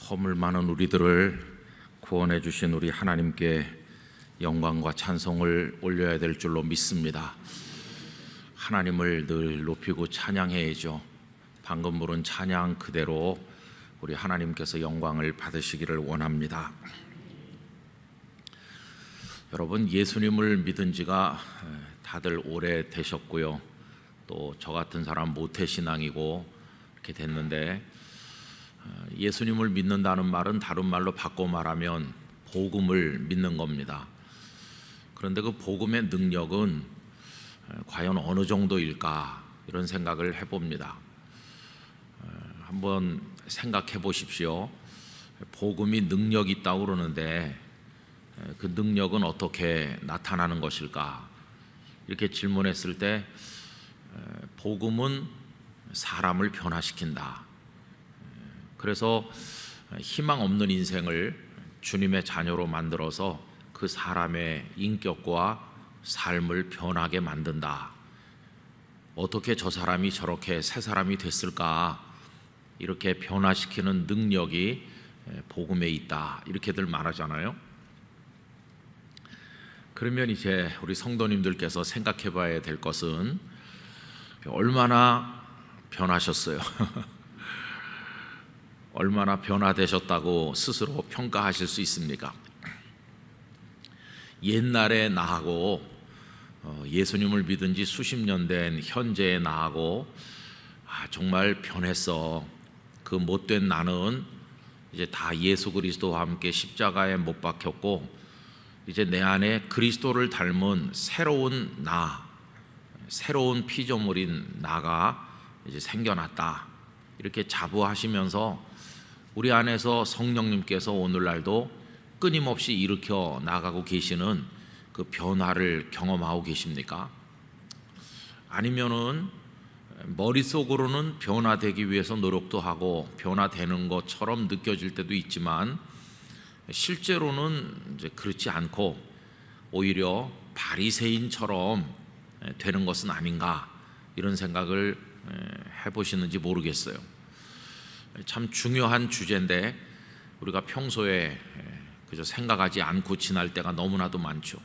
허물 많은 우리들을 구원해 주신 우리 하나님께 영광과 찬송을 올려야 될 줄로 믿습니다. 하나님을 늘 높이고 찬양해야죠. 방금 부른 찬양 그대로 우리 하나님께서 영광을 받으시기를 원합니다. 여러분, 예수님을 믿은 지가 다들 오래 되셨고요. 또 저 같은 사람 모태신앙이고 이렇게 됐는데, 예수님을 믿는다는 말은 다른 말로 바꿔 말하면 복음을 믿는 겁니다. 그런데 그 복음의 능력은 과연 어느 정도일까, 이런 생각을 해봅니다. 한번 생각해 보십시오. 복음이 능력이 있다고 그러는데 그 능력은 어떻게 나타나는 것일까? 이렇게 질문했을 때 복음은 사람을 변화시킨다. 그래서 희망 없는 인생을 주님의 자녀로 만들어서 그 사람의 인격과 삶을 변하게 만든다. 어떻게 저 사람이 저렇게 새 사람이 됐을까? 이렇게 변화시키는 능력이 복음에 있다. 이렇게들 말하잖아요. 그러면 이제 우리 성도님들께서 생각해 봐야 될 것은 얼마나 변하셨어요? 얼마나 변화되셨다고 스스로 평가하실 수 있습니까? 옛날에 나하고 예수님을 믿은 지 수십 년 된 현재의 나하고 정말 변했어. 그 못된 나는 이제 다 예수 그리스도와 함께 십자가에 못 박혔고 이제 내 안에 그리스도를 닮은 새로운 나, 새로운 피조물인 나가 이제 생겨났다. 이렇게 자부하시면서 우리 안에서 성령님께서 오늘날도 끊임없이 일으켜 나가고 계시는 그 변화를 경험하고 계십니까? 아니면은 머릿속으로는 변화되기 위해서 노력도 하고 변화되는 것처럼 느껴질 때도 있지만 실제로는 이제 그렇지 않고 오히려 바리새인처럼 되는 것은 아닌가, 이런 생각을 해보시는지 모르겠어요. 참 중요한 주제인데 우리가 평소에 그저 생각하지 않고 지날 때가 너무나도 많죠.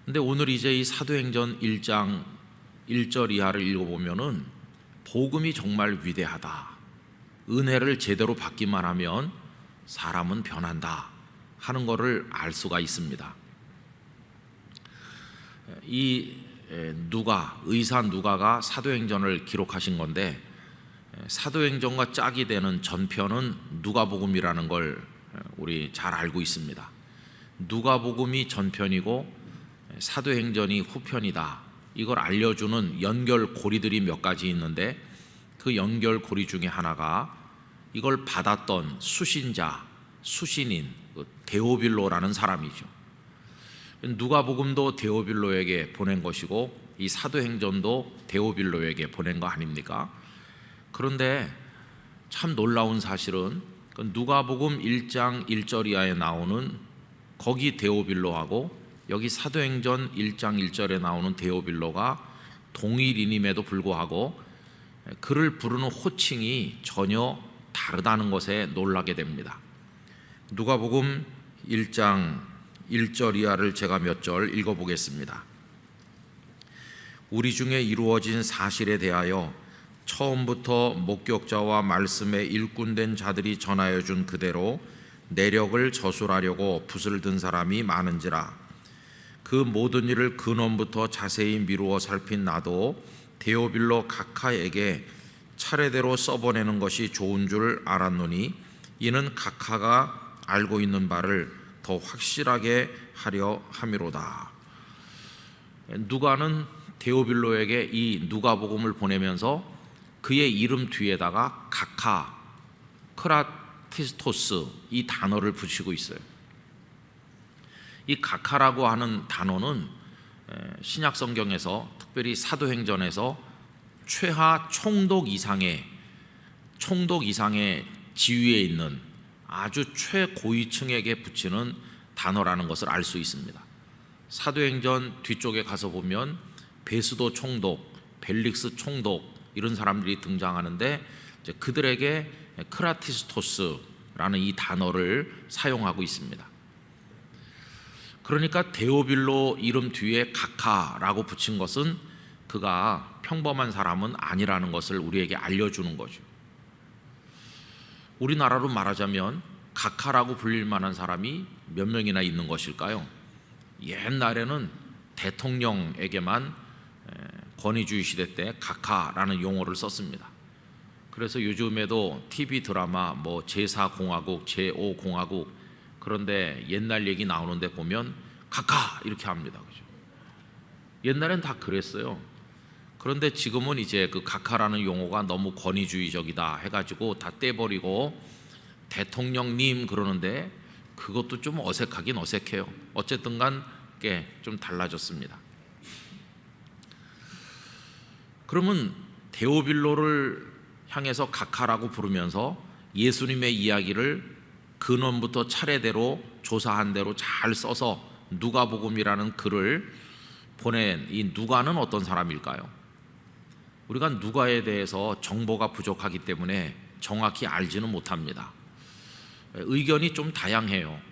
근데 오늘 이제 이 사도행전 1장 1절 이하를 읽어보면은 복음이 정말 위대하다. 은혜를 제대로 받기만 하면 사람은 변한다 하는 것을 알 수가 있습니다. 이 의사 누가가 사도행전을 기록하신 건데, 사도행전과 짝이 되는 전편은 누가복음이라는 걸 우리 잘 알고 있습니다. 누가복음이 전편이고 사도행전이 후편이다. 이걸 알려주는 연결고리들이 몇 가지 있는데, 그 연결고리 중에 하나가 이걸 받았던 수신자, 수신인 데오빌로라는 사람이죠. 누가복음도 데오빌로에게 보낸 것이고 이 사도행전도 데오빌로에게 보낸 거 아닙니까? 그런데 참 놀라운 사실은 누가복음 1장 1절 이하에 나오는 거기 데오빌로하고 여기 사도행전 1장 1절에 나오는 데오빌로가 동일인임에도 불구하고 그를 부르는 호칭이 전혀 다르다는 것에 놀라게 됩니다. 누가복음 1장 1절 이하를 제가 몇 절 읽어보겠습니다. 우리 중에 이루어진 사실에 대하여 처음부터 목격자와 말씀에 일꾼된 자들이 전하여 준 그대로 내력을 저술하려고 붓을 든 사람이 많은지라. 그 모든 일을 근원부터 자세히 미루어 살핀 나도 데오빌로 각하에게 차례대로 써보내는 것이 좋은 줄 알았노니 이는 각하가 알고 있는 바를 더 확실하게 하려 함이로다. 누가는 데오빌로에게 이 누가복음을 보내면서 그의 이름 뒤에다가 각하, 크라티스토스 이 단어를 붙이고 있어요. 이 각하라고 하는 단어는 신약 성경에서 특별히 사도행전에서 최하 총독 이상의 지위에 있는 아주 최고위층에게 붙이는 단어라는 것을 알 수 있습니다. 사도행전 뒤쪽에 가서 보면 베스도 총독, 벨릭스 총독 이런 사람들이 등장하는데 이제 그들에게 크라티스토스라는 이 단어를 사용하고 있습니다. 그러니까 데오빌로 이름 뒤에 가카라고 붙인 것은 그가 평범한 사람은 아니라는 것을 우리에게 알려주는 거죠. 우리나라로 말하자면 가카라고 불릴 만한 사람이 몇 명이나 있는 것일까요? 옛날에는 대통령에게만 권위주의 시대 때 가카라는 용어를 썼습니다. 그래서 요즘에도 TV 드라마 뭐 제4공화국, 제5공화국 그런데 옛날 얘기 나오는데 보면 가카 이렇게 합니다. 그죠? 옛날엔 다 그랬어요. 그런데 지금은 이제 그 가카라는 용어가 너무 권위주의적이다 해가지고 다 떼버리고 대통령님 그러는데 그것도 좀 어색하긴 어색해요. 어쨌든 간 게 좀 달라졌습니다. 그러면 데오빌로를 향해서 가카라고 부르면서 예수님의 이야기를 근원부터 차례대로 조사한 대로 잘 써서 누가복음이라는 글을 보낸 이 누가는 어떤 사람일까요? 우리가 누가에 대해서 정보가 부족하기 때문에 정확히 알지는 못합니다. 의견이 좀 다양해요.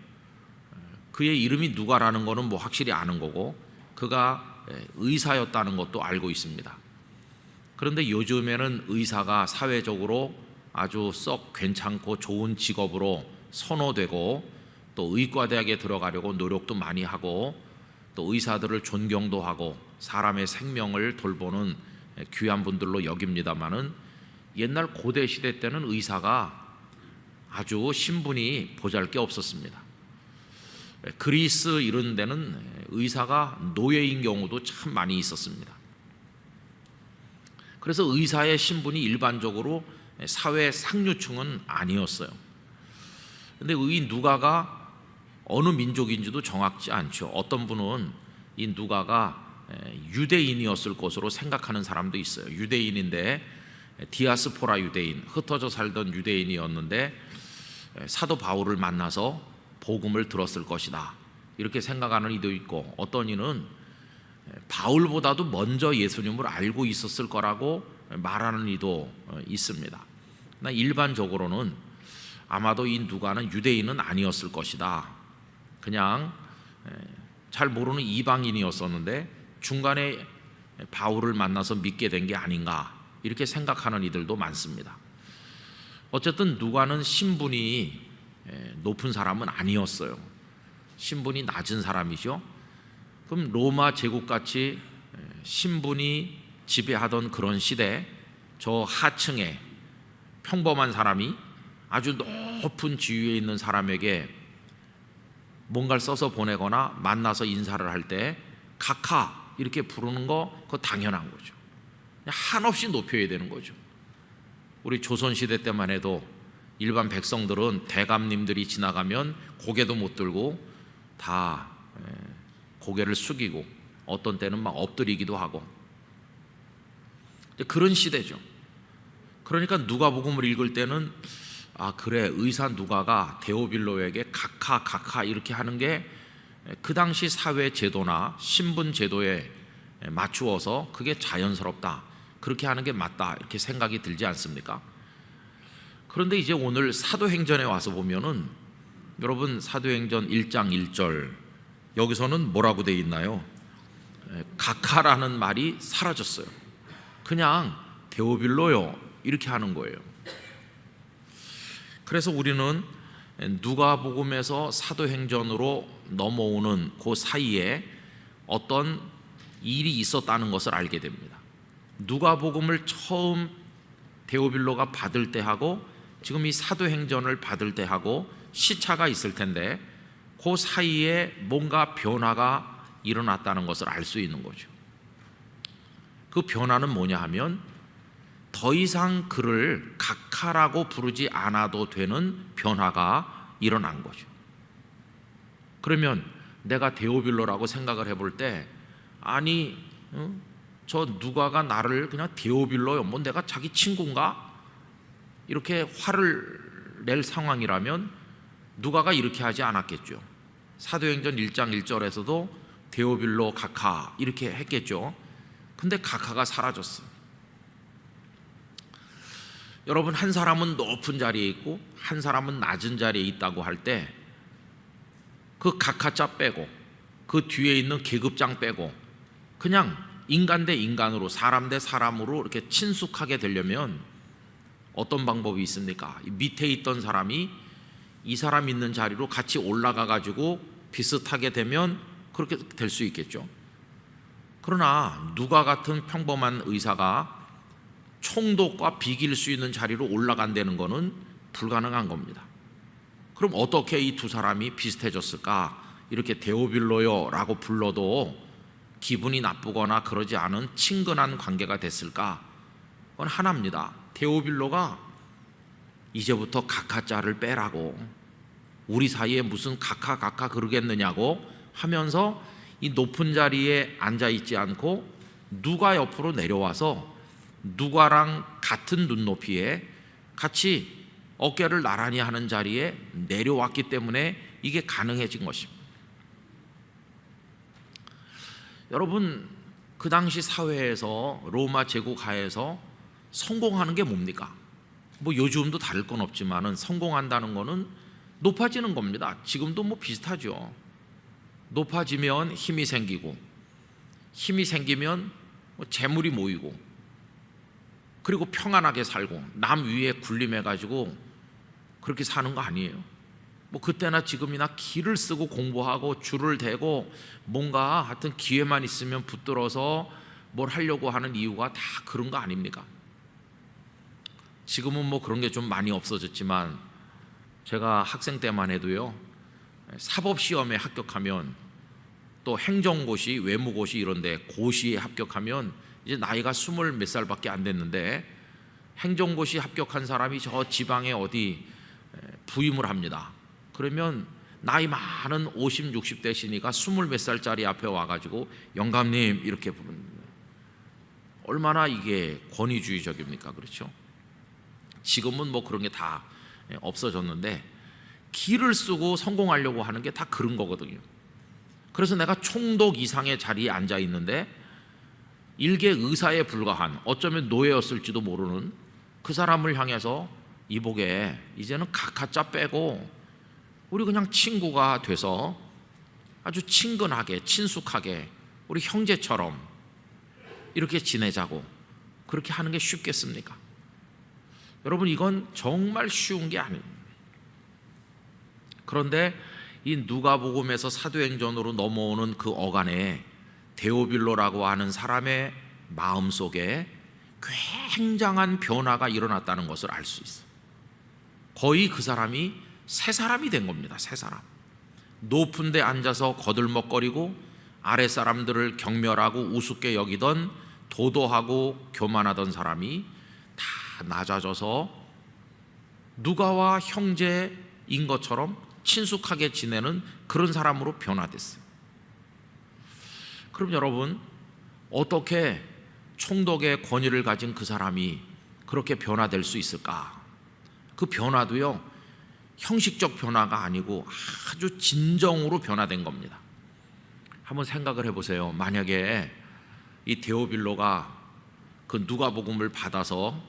그의 이름이 누가라는 것은 뭐 확실히 아는 거고 그가 의사였다는 것도 알고 있습니다. 그런데 요즘에는 의사가 사회적으로 아주 썩 괜찮고 좋은 직업으로 선호되고 또 의과대학에 들어가려고 노력도 많이 하고 또 의사들을 존경도 하고 사람의 생명을 돌보는 귀한 분들로 여깁니다마는 옛날 고대 시대 때는 의사가 아주 신분이 보잘게 없었습니다. 그리스 이런 데는 의사가 노예인 경우도 참 많이 있었습니다. 그래서 의사의 신분이 일반적으로 사회 상류층은 아니었어요. 그런데 이 누가가 어느 민족인지도 정확지 않죠. 어떤 분은 이 누가가 유대인이었을 것으로 생각하는 사람도 있어요. 유대인인데 디아스포라 유대인, 흩어져 살던 유대인이었는데 사도 바울을 만나서 복음을 들었을 것이다 이렇게 생각하는 이도 있고 어떤 이는 바울보다도 먼저 예수님을 알고 있었을 거라고 말하는 이도 있습니다. 그러나 일반적으로는 아마도 이 누가는 유대인은 아니었을 것이다. 그냥 잘 모르는 이방인이었었는데 중간에 바울을 만나서 믿게 된 게 아닌가 이렇게 생각하는 이들도 많습니다. 어쨌든 누가는 신분이 높은 사람은 아니었어요. 신분이 낮은 사람이죠. 그럼 로마 제국같이 신분이 지배하던 그런 시대 저 하층에 평범한 사람이 아주 높은 지위에 있는 사람에게 뭔가를 써서 보내거나 만나서 인사를 할 때 가카 이렇게 부르는 거 그거 당연한 거죠. 한없이 높여야 되는 거죠. 우리 조선시대 때만 해도 일반 백성들은 대감님들이 지나가면 고개도 못 들고 다 고개를 숙이고 어떤 때는 막 엎드리기도 하고 그런 시대죠. 그러니까 누가복음을 읽을 때는 아 그래 의사 누가가 데오빌로에게 가카 이렇게 하는 게 그 당시 사회 제도나 신분 제도에 맞추어서 그게 자연스럽다 그렇게 하는 게 맞다 이렇게 생각이 들지 않습니까? 그런데 이제 오늘 사도행전에 와서 보면은 여러분 사도행전 1장 1절 여기서는 뭐라고 되어 있나요? 가카라는 말이 사라졌어요. 그냥 데오빌로요 이렇게 하는 거예요. 그래서 우리는 누가복음에서 사도행전으로 넘어오는 그 사이에 어떤 일이 있었다는 것을 알게 됩니다. 누가복음을 처음 데오빌로가 받을 때하고 지금 이 사도행전을 받을 때하고 시차가 있을 텐데 그 사이에 뭔가 변화가 일어났다는 것을 알 수 있는 거죠. 그 변화는 뭐냐 하면 더 이상 그를 가카라고 부르지 않아도 되는 변화가 일어난 거죠. 그러면 내가 데오빌로라고 생각을 해볼 때 아니 저 누가가 나를 그냥 데오빌로요 뭐 내가 자기 친구인가? 이렇게 화를 낼 상황이라면 누가가 이렇게 하지 않았겠죠. 사도행전 1장 1절에서도 데오빌로 가카 이렇게 했겠죠. 근데 가카가 사라졌어요. 여러분, 한 사람은 높은 자리에 있고 한 사람은 낮은 자리에 있다고 할 때 그 각하자 빼고 그 뒤에 있는 계급장 빼고 그냥 인간 대 인간으로, 사람 대 사람으로 이렇게 친숙하게 되려면 어떤 방법이 있습니까? 밑에 있던 사람이 이 사람 있는 자리로 같이 올라가 가지고 비슷하게 되면 그렇게 될 수 있겠죠. 그러나 누가 같은 평범한 의사가 총독과 비길 수 있는 자리로 올라간다는 것은 불가능한 겁니다. 그럼 어떻게 이 두 사람이 비슷해졌을까? 이렇게 데오빌로요 라고 불러도 기분이 나쁘거나 그러지 않은 친근한 관계가 됐을까? 그건 하나입니다. 데오빌로가 이제부터 각하자를 빼라고, 우리 사이에 무슨 각하 그러겠느냐고 하면서 이 높은 자리에 앉아있지 않고 누가 옆으로 내려와서 누가랑 같은 눈높이에 같이 어깨를 나란히 하는 자리에 내려왔기 때문에 이게 가능해진 것입니다. 여러분, 그 당시 사회에서, 로마 제국 하에서 성공하는 게 뭡니까? 뭐 요즘도 다를 건 없지만은 성공한다는 거는 높아지는 겁니다. 지금도 뭐 비슷하죠. 높아지면 힘이 생기고, 힘이 생기면 재물이 모이고, 그리고 평안하게 살고, 남 위에 군림해 가지고 그렇게 사는 거 아니에요. 뭐 그때나 지금이나 기를 쓰고 공부하고 줄을 대고 뭔가 하여튼 기회만 있으면 붙들어서 뭘 하려고 하는 이유가 다 그런 거 아닙니까? 지금은 뭐 그런 게 좀 많이 없어졌지만 제가 학생 때만 해도요, 사법시험에 합격하면, 또 행정고시, 외무고시 이런데 고시에 합격하면 이제 나이가 20 몇 살밖에 안 됐는데 행정고시 합격한 사람이 저 지방에 어디 부임을 합니다. 그러면 나이 많은 50, 60 되시니까 20 몇 살짜리 앞에 와가지고 영감님 이렇게 부르는 거예요. 얼마나 이게 권위주의적입니까? 그렇죠? 지금은 뭐 그런 게 다 없어졌는데 기를 쓰고 성공하려고 하는 게 다 그런 거거든요. 그래서 내가 총독 이상의 자리에 앉아 있는데 일개 의사에 불과한, 어쩌면 노예였을지도 모르는 그 사람을 향해서 이보게 이제는 각하자 빼고 우리 그냥 친구가 돼서 아주 친근하게 친숙하게 우리 형제처럼 이렇게 지내자고, 그렇게 하는 게 쉽겠습니까? 여러분, 이건 정말 쉬운 게 아닙니다. 그런데 이 누가복음에서 사도행전으로 넘어오는 그 어간에 데오빌로라고 하는 사람의 마음속에 굉장한 변화가 일어났다는 것을 알 수 있어요. 거의 그 사람이 새 사람이 된 겁니다. 새 사람. 높은 데 앉아서 거들먹거리고 아랫사람들을 경멸하고 우습게 여기던 도도하고 교만하던 사람이 다 낮아져서 누가와 형제인 것처럼 친숙하게 지내는 그런 사람으로 변화됐어요. 그럼 여러분, 어떻게 총독의 권위를 가진 그 사람이 그렇게 변화될 수 있을까? 그 변화도요, 형식적 변화가 아니고 아주 진정으로 변화된 겁니다. 한번 생각을 해보세요. 만약에 이 데오빌로가 그 누가복음을 받아서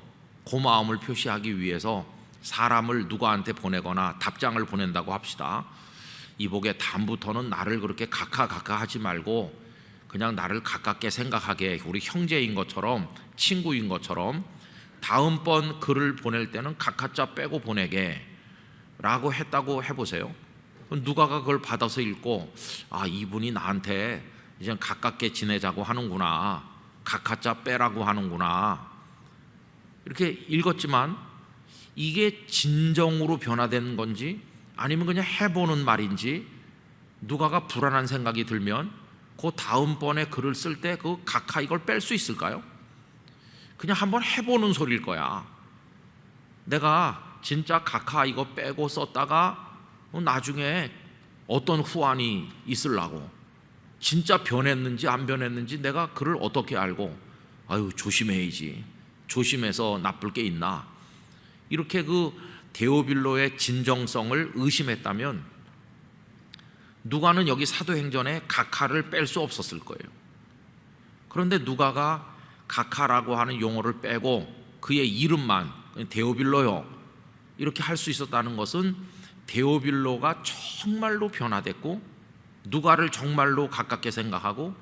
고마움을 표시하기 위해서 사람을 누가한테 보내거나 답장을 보낸다고 합시다. 이보게 다음부터는 나를 그렇게 각하하지 말고 그냥 나를 가깝게 생각하게, 우리 형제인 것처럼 친구인 것처럼 다음번 글을 보낼 때는 각하자 빼고 보내게 라고 했다고 해보세요. 누가가 그걸 받아서 읽고, 아, 이분이 나한테 이제 가깝게 지내자고 하는구나, 각하자 빼라고 하는구나, 이렇게 읽었지만 이게 진정으로 변화된 건지 아니면 그냥 해보는 말인지 누가가 불안한 생각이 들면 그 다음번에 글을 쓸 때 그 각하 이걸 뺄 수 있을까요? 그냥 한번 해보는 소리일 거야. 내가 진짜 각하 이거 빼고 썼다가 나중에 어떤 후환이 있으려고, 진짜 변했는지 안 변했는지 내가 그를 어떻게 알고, 아유 조심해야지, 조심해서 나쁠 게 있나, 이렇게 그 데오빌로의 진정성을 의심했다면 누가는 여기 사도행전에 각하를 뺄 수 없었을 거예요. 그런데 누가가 각하라고 하는 용어를 빼고 그의 이름만 데오빌로요 이렇게 할 수 있었다는 것은 데오빌로가 정말로 변화됐고 누가를 정말로 가깝게 생각하고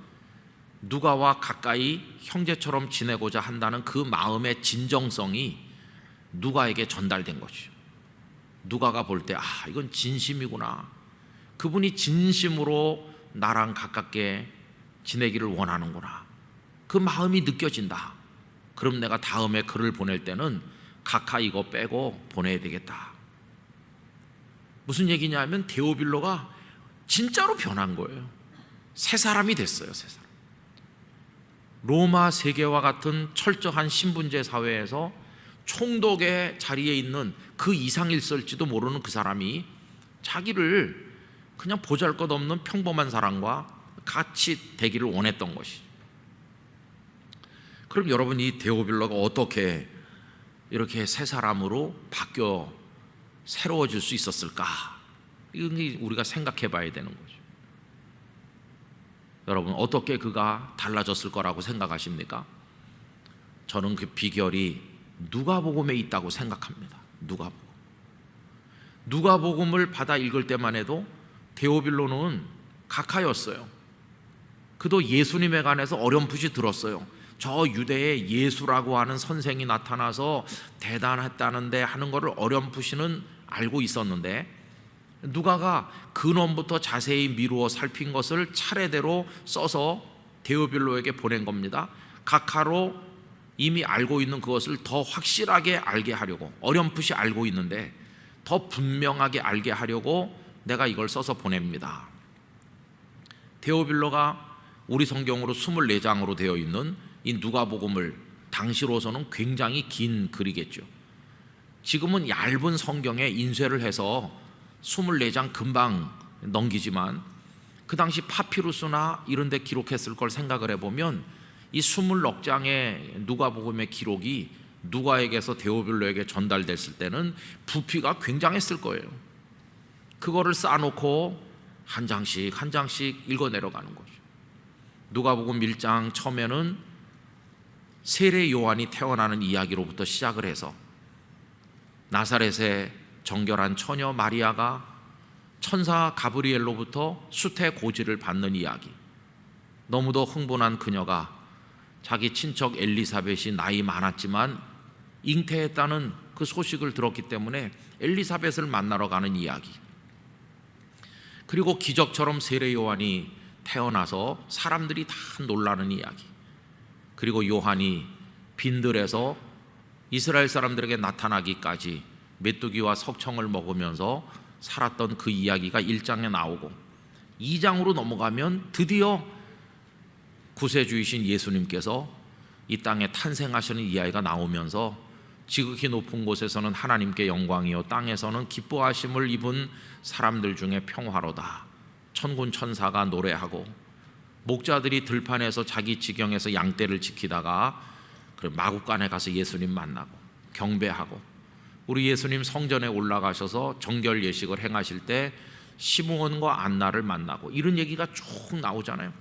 누가와 가까이 형제처럼 지내고자 한다는 그 마음의 진정성이 누가에게 전달된 것이죠. 누가가 볼 때 이건 진심이구나, 그분이 진심으로 나랑 가깝게 지내기를 원하는구나, 그 마음이 느껴진다. 그럼 내가 다음에 글을 보낼 때는 각하 이거 빼고 보내야 되겠다. 무슨 얘기냐면 데오빌로가 진짜로 변한 거예요. 새 사람이 됐어요. 새 사람. 로마 세계와 같은 철저한 신분제 사회에서 총독의 자리에 있는 그 이상일설지도 모르는 그 사람이 자기를 그냥 보잘것없는 평범한 사람과 같이 되기를 원했던 것이. 그럼 여러분, 이 데오빌로가 어떻게 이렇게 새 사람으로 바뀌어 새로워질 수 있었을까? 이건 우리가 생각해 봐야 되는 거죠. 여러분, 어떻게 그가 달라졌을 거라고 생각하십니까? 저는 그 비결이 누가복음에 있다고 생각합니다. 누가복음을 받아 읽을 때만 해도 데오빌로는 각하였어요. 그도 예수님에 관해서 어렴풋이 들었어요. 저 유대에 예수라고 하는 선생이 나타나서 대단했다는데 하는 것을 어렴풋이는 알고 있었는데, 누가가 근원부터 자세히 미루어 살핀 것을 차례대로 써서 데오빌로에게 보낸 겁니다. 각하로 이미 알고 있는 그것을 더 확실하게 알게 하려고, 어렴풋이 알고 있는데 더 분명하게 알게 하려고 내가 이걸 써서 보냅니다. 데오빌로가 우리 성경으로 24장으로 되어 있는 이 누가복음을, 당시로서는 굉장히 긴 글이겠죠. 지금은 얇은 성경에 인쇄를 해서 24장 금방 넘기지만 그 당시 파피루스나 이런 데 기록했을 걸 생각을 해보면 이 20넉장의 누가복음의 기록이 누가에게서 데오빌로에게 전달됐을 때는 부피가 굉장했을 거예요. 그거를 쌓아놓고 한 장씩 한 장씩 읽어 내려가는 거죠. 누가복음 1장 처음에는 세례 요한이 태어나는 이야기로부터 시작을 해서 나사렛의 정결한 처녀 마리아가 천사 가브리엘로부터 수태 고지를 받는 이야기, 너무도 흥분한 그녀가 자기 친척 엘리사벳이 나이 많았지만 잉태했다는 그 소식을 들었기 때문에 엘리사벳을 만나러 가는 이야기, 그리고 기적처럼 세례 요한이 태어나서 사람들이 다 놀라는 이야기, 그리고 요한이 빈들에서 이스라엘 사람들에게 나타나기까지 메뚜기와 석청을 먹으면서 살았던 그 이야기가 1장에 나오고, 2장으로 넘어가면 드디어 구세주이신 예수님께서 이 땅에 탄생하시는 이야기가 나오면서 지극히 높은 곳에서는 하나님께 영광이요 땅에서는 기뻐하심을 입은 사람들 중에 평화로다. 천군 천사가 노래하고 목자들이 들판에서 자기 지경에서 양떼를 지키다가 마구간에 가서 예수님 만나고 경배하고, 우리 예수님 성전에 올라가셔서 정결 예식을 행하실 때 시므온과 안나를 만나고, 이런 얘기가 쭉 나오잖아요.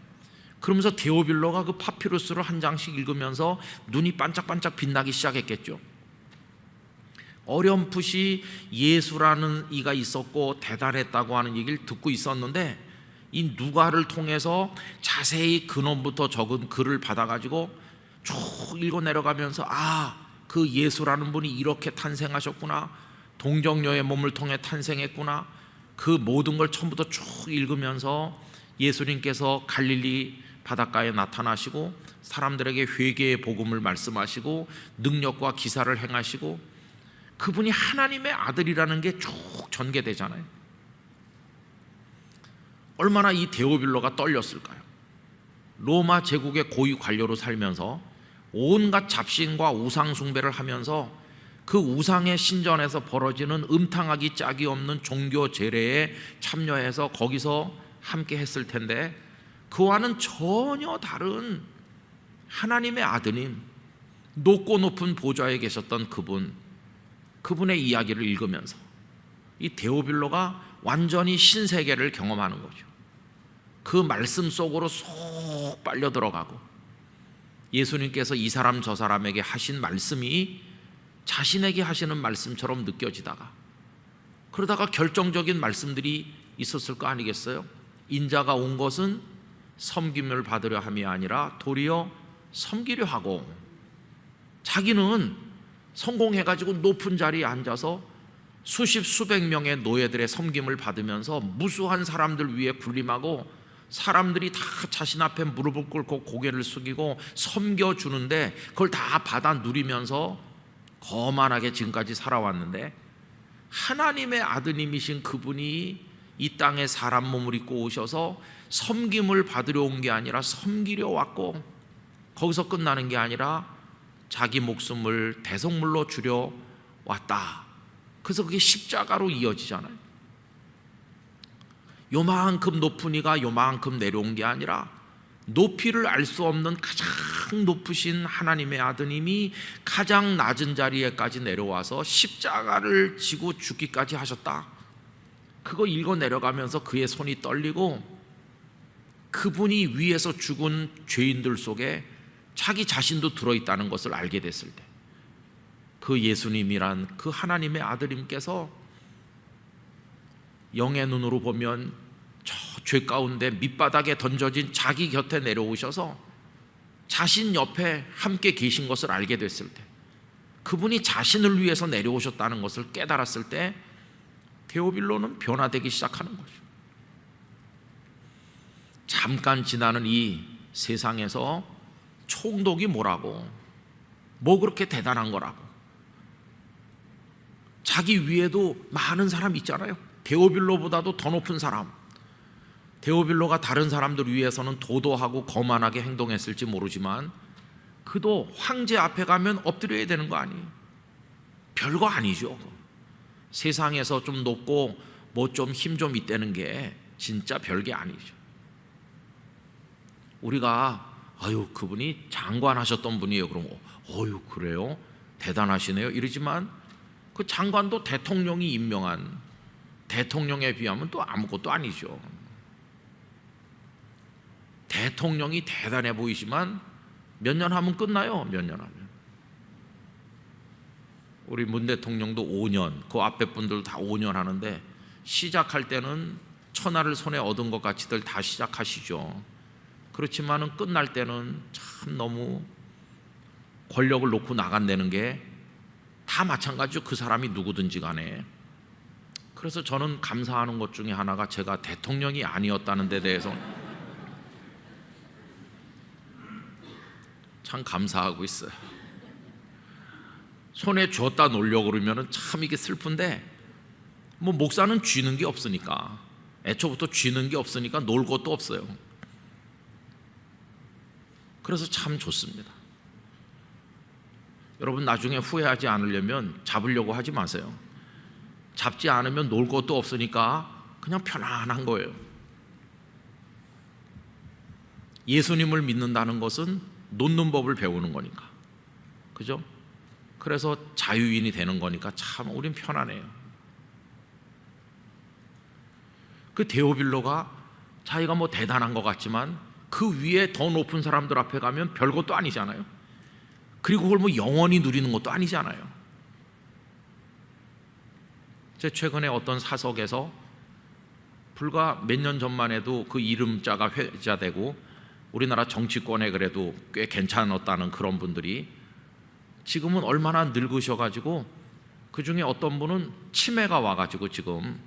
그러면서 데오빌로가 그 파피루스를 한 장씩 읽으면서 눈이 반짝반짝 빛나기 시작했겠죠. 어렴풋이 예수라는 이가 있었고 대단했다고 하는 얘기를 듣고 있었는데, 이 누가를 통해서 자세히 근원부터 적은 글을 받아가지고 쭉 읽어 내려가면서 그 예수라는 분이 이렇게 탄생하셨구나, 동정녀의 몸을 통해 탄생했구나, 그 모든 걸 처음부터 쭉 읽으면서 예수님께서 갈릴리 바닷가에 나타나시고 사람들에게 회개의 복음을 말씀하시고 능력과 기사를 행하시고 그분이 하나님의 아들이라는 게 쭉 전개되잖아요. 얼마나 이 데오빌로가 떨렸을까요? 로마 제국의 고위 관료로 살면서 온갖 잡신과 우상 숭배를 하면서 그 우상의 신전에서 벌어지는 음탕하기 짝이 없는 종교 제례에 참여해서 거기서 함께 했을 텐데, 그와는 전혀 다른 하나님의 아드님, 높고 높은 보좌에 계셨던 그분의 이야기를 읽으면서 이 데오빌로가 완전히 신세계를 경험하는 거죠. 그 말씀 속으로 쏙 빨려 들어가고 예수님께서 이 사람 저 사람에게 하신 말씀이 자신에게 하시는 말씀처럼 느껴지다가, 그러다가 결정적인 말씀들이 있었을 거 아니겠어요? 인자가 온 것은 섬김을 받으려 함이 아니라 도리어 섬기려 하고, 자기는 성공해가지고 높은 자리에 앉아서 수십 수백 명의 노예들의 섬김을 받으면서 무수한 사람들 위에 군림하고, 사람들이 다 자신 앞에 무릎을 꿇고 고개를 숙이고 섬겨주는데 그걸 다 받아 누리면서 거만하게 지금까지 살아왔는데, 하나님의 아드님이신 그분이 이 땅에 사람 몸을 입고 오셔서 섬김을 받으려 온 게 아니라 섬기려 왔고, 거기서 끝나는 게 아니라 자기 목숨을 대속물로 주려 왔다. 그래서 그게 십자가로 이어지잖아요. 요만큼 높은 이가 요만큼 내려온 게 아니라 높이를 알 수 없는 가장 높으신 하나님의 아드님이 가장 낮은 자리에까지 내려와서 십자가를 지고 죽기까지 하셨다. 그거 읽어 내려가면서 그의 손이 떨리고, 그분이 위에서 죽은 죄인들 속에 자기 자신도 들어있다는 것을 알게 됐을 때, 그 예수님이란 그 하나님의 아들님께서 영의 눈으로 보면 저 죄 가운데 밑바닥에 던져진 자기 곁에 내려오셔서 자신 옆에 함께 계신 것을 알게 됐을 때, 그분이 자신을 위해서 내려오셨다는 것을 깨달았을 때 데오빌로는 변화되기 시작하는 거죠. 잠깐 지나는 이 세상에서 총독이 뭐라고, 뭐 그렇게 대단한 거라고. 자기 위에도 많은 사람이 있잖아요. 데오빌로보다도 더 높은 사람. 데오빌로가 다른 사람들 위해서는 도도하고 거만하게 행동했을지 모르지만 그도 황제 앞에 가면 엎드려야 되는 거 아니에요. 별거 아니죠. 세상에서 좀 높고 뭐 좀 힘 좀 있다는 게 진짜 별게 아니죠. 우리가 아유 그분이 장관 하셨던 분이에요. 그럼 어유 그래요? 대단하시네요. 이러지만 그 장관도 대통령이 임명한 대통령에 비하면 또 아무것도 아니죠. 대통령이 대단해 보이지만 몇 년 하면 끝나요. 몇 년 하면. 우리 문 대통령도 5년, 그 앞에 분들 다 5년 하는데, 시작할 때는 천하를 손에 얻은 것 같이들 다 시작하시죠. 그렇지만은 끝날 때는 참 너무 권력을 놓고 나간다는 게 다 마찬가지죠. 그 사람이 누구든지 간에. 그래서 저는 감사하는 것 중에 하나가 제가 대통령이 아니었다는 데 대해서 참 감사하고 있어요. 손에 쥐었다 놓으려고 그러면 참 이게 슬픈데, 뭐 목사는 쥐는 게 없으니까, 애초부터 쥐는 게 없으니까 놀 것도 없어요. 그래서 참 좋습니다. 여러분 나중에 후회하지 않으려면 잡으려고 하지 마세요. 잡지 않으면 놀 것도 없으니까 그냥 편안한 거예요. 예수님을 믿는다는 것은 놓는 법을 배우는 거니까, 그죠? 그래서 자유인이 되는 거니까 참 우린 편안해요. 그 데오빌로가 자기가 뭐 대단한 것 같지만 그 위에 더 높은 사람들 앞에 가면 별것도 아니잖아요. 그리고 그걸 뭐 영원히 누리는 것도 아니잖아요. 제 최근에 어떤 사석에서 불과 몇 년 전만 해도 그 이름자가 회자되고 우리나라 정치권에 그래도 꽤 괜찮았다는 그런 분들이 지금은 얼마나 늙으셔가지고, 그 중에 어떤 분은 치매가 와가지고 지금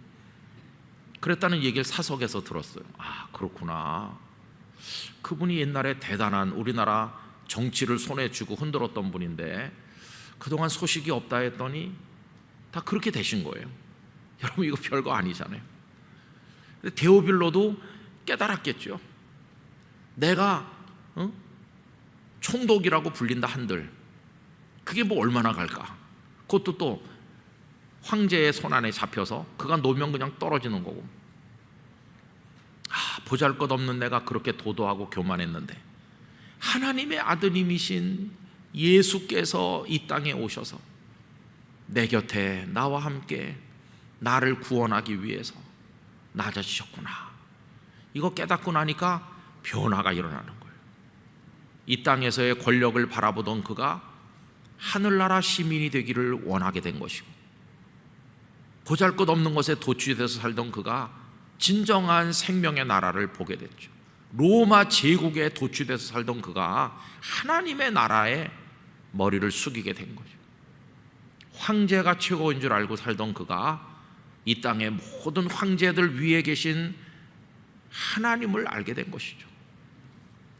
그랬다는 얘기를 사석에서 들었어요. 아 그렇구나. 그분이 옛날에 대단한 우리나라 정치를 손에 쥐고 흔들었던 분인데 그동안 소식이 없다 했더니 다 그렇게 되신 거예요. 여러분 이거 별거 아니잖아요. 데오빌로도 깨달았겠죠. 내가 총독이라고 불린다 한들 그게 뭐 얼마나 갈까. 그것도 또 황제의 손 안에 잡혀서 그가 놓으면 그냥 떨어지는 거고, 보잘것없는 내가 그렇게 도도하고 교만했는데 하나님의 아드님이신 예수께서 이 땅에 오셔서 내 곁에 나와 함께 나를 구원하기 위해서 낮아지셨구나. 이거 깨닫고 나니까 변화가 일어나는 거예요. 이 땅에서의 권력을 바라보던 그가 하늘나라 시민이 되기를 원하게 된 것이고, 보잘것없는 것에 도취돼서 살던 그가 진정한 생명의 나라를 보게 됐죠. 로마 제국에 도취돼서 살던 그가 하나님의 나라에 머리를 숙이게 된 거죠. 황제가 최고인 줄 알고 살던 그가 이 땅의 모든 황제들 위에 계신 하나님을 알게 된 것이죠.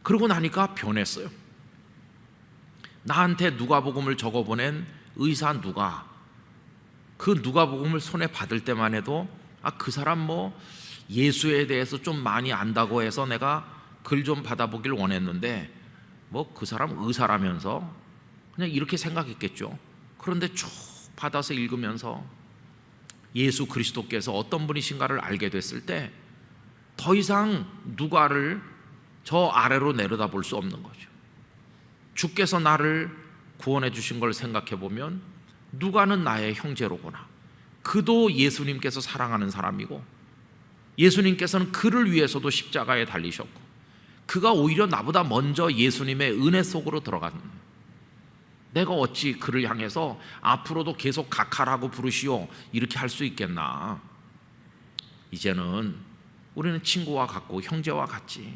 그러고 나니까 변했어요. 나한테 누가복음을 적어보낸 의사 누가, 그 누가복음을 손에 받을 때만 해도 그 사람 예수에 대해서 좀 많이 안다고 해서 내가 글 좀 받아보길 원했는데 그 사람 의사라면서 그냥 이렇게 생각했겠죠. 그런데 쭉 받아서 읽으면서 예수 그리스도께서 어떤 분이신가를 알게 됐을 때 더 이상 누가를 저 아래로 내려다볼 수 없는 거죠. 주께서 나를 구원해 주신 걸 생각해 보면 누가는 나의 형제로구나. 그도 예수님께서 사랑하는 사람이고 예수님께서는 그를 위해서도 십자가에 달리셨고 그가 오히려 나보다 먼저 예수님의 은혜 속으로 들어간, 내가 어찌 그를 향해서 앞으로도 계속 각하라고 부르시오 이렇게 할 수 있겠나. 이제는 우리는 친구와 같고 형제와 같지.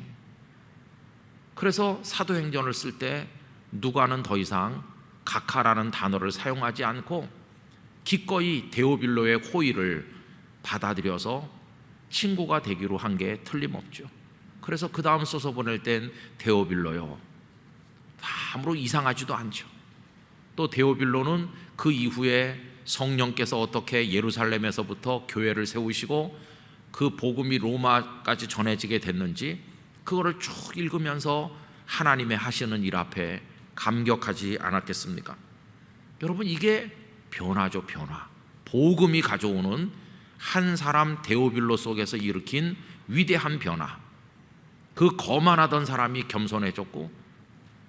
그래서 사도행전을 쓸 때 누가는 더 이상 각하라는 단어를 사용하지 않고 기꺼이 데오빌로의 호의를 받아들여서 친구가 되기로 한 게 틀림없죠. 그래서 그 다음 써서 보낼 땐 데오빌로요, 아무로 이상하지도 않죠. 또 데오빌로는 그 이후에 성령께서 어떻게 예루살렘에서부터 교회를 세우시고 그 복음이 로마까지 전해지게 됐는지 그거를 쭉 읽으면서 하나님의 하시는 일 앞에 감격하지 않았겠습니까? 여러분, 이게 변화죠. 변화. 복음이 가져오는 한 사람 데오빌로 속에서 일으킨 위대한 변화. 그 거만하던 사람이 겸손해졌고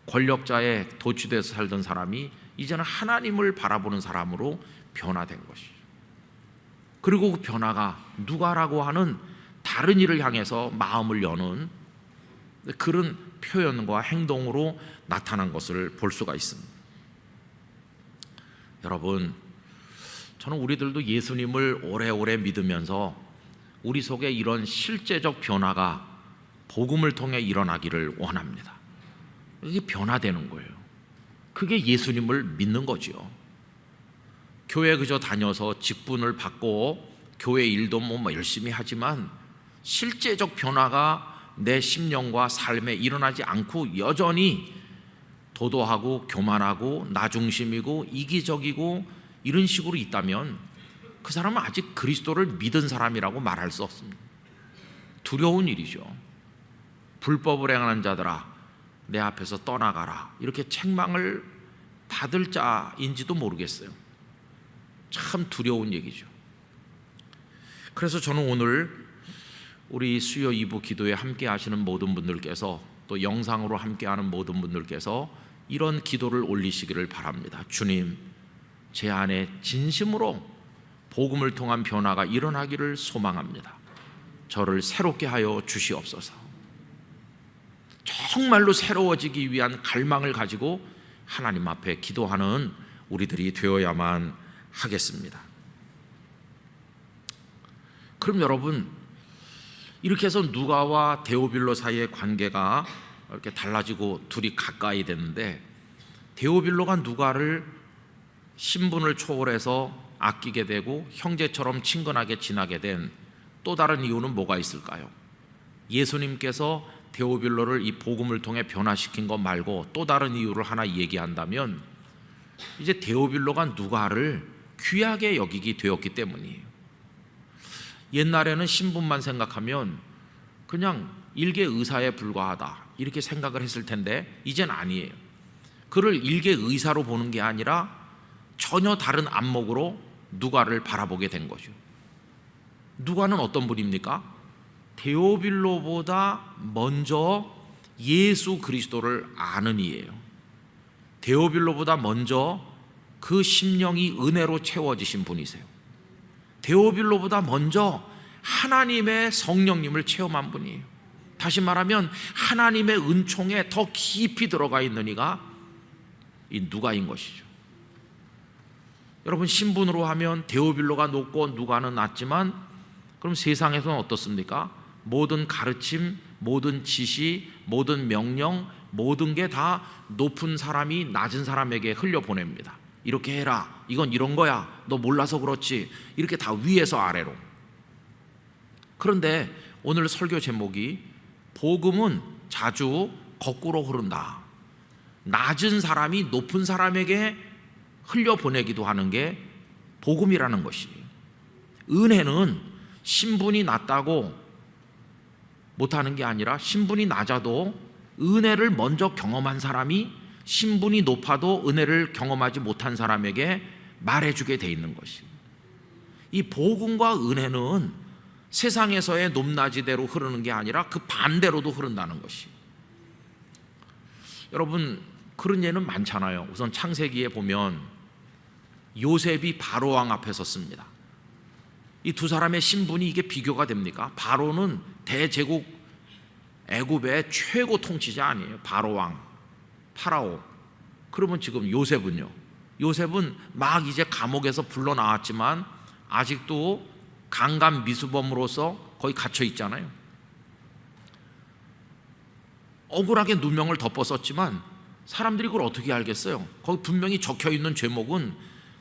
권력자에 도취돼서 살던 사람이 이제는 하나님을 바라보는 사람으로 변화된 것이죠. 그리고 그 변화가 누가라고 하는 다른 일을 향해서 마음을 여는 그런 표현과 행동으로 나타난 것을 볼 수가 있습니다. 여러분, 저는 우리들도 예수님을 오래오래 믿으면서 우리 속에 이런 실제적 변화가 복음을 통해 일어나기를 원합니다. 이게 변화되는 거예요. 그게 예수님을 믿는 거죠. 교회 그저 다녀서 직분을 받고 교회 일도 열심히 하지만 실제적 변화가 내 심령과 삶에 일어나지 않고 여전히 도도하고 교만하고 나중심이고 이기적이고 이런 식으로 있다면 그 사람은 아직 그리스도를 믿은 사람이라고 말할 수 없습니다. 두려운 일이죠. 불법을 행하는 자들아 내 앞에서 떠나가라, 이렇게 책망을 받을 자인지도 모르겠어요. 참 두려운 얘기죠. 그래서 저는 오늘 우리 수요 2부 기도에 함께 하시는 모든 분들께서 또 영상으로 함께하는 모든 분들께서 이런 기도를 올리시기를 바랍니다. 주님, 제 안에 진심으로 복음을 통한 변화가 일어나기를 소망합니다. 저를 새롭게 하여 주시옵소서. 정말로 새로워지기 위한 갈망을 가지고 하나님 앞에 기도하는 우리들이 되어야만 하겠습니다. 그럼 여러분, 이렇게 해서 누가와 데오빌로 사이의 관계가 이렇게 달라지고 둘이 가까이 됐는데, 데오빌로가 누가를 신분을 초월해서 아끼게 되고 형제처럼 친근하게 지나게 된 또 다른 이유는 뭐가 있을까요? 예수님께서 데오빌로를 이 복음을 통해 변화시킨 것 말고 또 다른 이유를 하나 얘기한다면, 이제 데오빌로가 누가를 귀하게 여기게 되었기 때문이에요. 옛날에는 신분만 생각하면 그냥 일개 의사에 불과하다 이렇게 생각을 했을 텐데 이젠 아니에요. 그를 일개 의사로 보는 게 아니라 전혀 다른 안목으로 누가를 바라보게 된 거죠. 누가는 어떤 분입니까? 데오빌로보다 먼저 예수 그리스도를 아는 이예요. 데오빌로보다 먼저 그 심령이 은혜로 채워지신 분이세요. 데오빌로보다 먼저 하나님의 성령님을 체험한 분이에요. 다시 말하면 하나님의 은총에 더 깊이 들어가 있는 이가 이 누가인 것이죠. 여러분, 신분으로 하면 데오빌로가 높고 누가는 낮지만, 그럼 세상에서는 어떻습니까? 모든 가르침, 모든 지시, 모든 명령, 모든 게 다 높은 사람이 낮은 사람에게 흘려보냅니다. 이렇게 해라, 이건 이런 거야, 너 몰라서 그렇지, 이렇게 다 위에서 아래로. 그런데 오늘 설교 제목이 복음은 자주 거꾸로 흐른다. 낮은 사람이 높은 사람에게 흘려보내기도 하는 게 복음이라는 것이. 은혜는 신분이 낮다고 못하는 게 아니라, 신분이 낮아도 은혜를 먼저 경험한 사람이 신분이 높아도 은혜를 경험하지 못한 사람에게 말해주게 돼 있는 것이. 이 복음과 은혜는 세상에서의 높낮이대로 흐르는 게 아니라 그 반대로도 흐른다는 것이. 여러분, 그런 예는 많잖아요. 우선 창세기에 보면 요셉이 바로왕 앞에 섰습니다. 이 두 사람의 신분이 이게 비교가 됩니까? 바로는 대제국 애굽의 최고 통치자 아니에요? 바로왕, 파라오. 그러면 지금 요셉은요? 요셉은 막 이제 감옥에서 불러 나왔지만 아직도 강간 미수범으로서 거기 갇혀 있잖아요. 억울하게 누명을 덮었었지만 사람들이 그걸 어떻게 알겠어요? 거기 분명히 적혀 있는 제목은